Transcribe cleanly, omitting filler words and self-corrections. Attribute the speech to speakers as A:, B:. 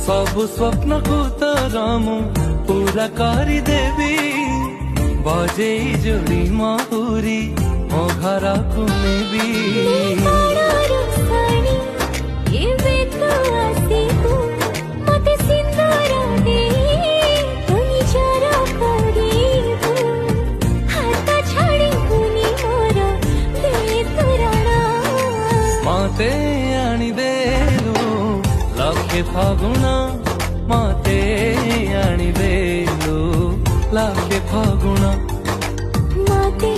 A: सबु स्वप्न को तोर मु पूरा करी देवी बजे जोड़ी महुरी मो घर को नेबी मते आनी देलु लखे फगुना मते आनी देलु लखे फगुना
B: मते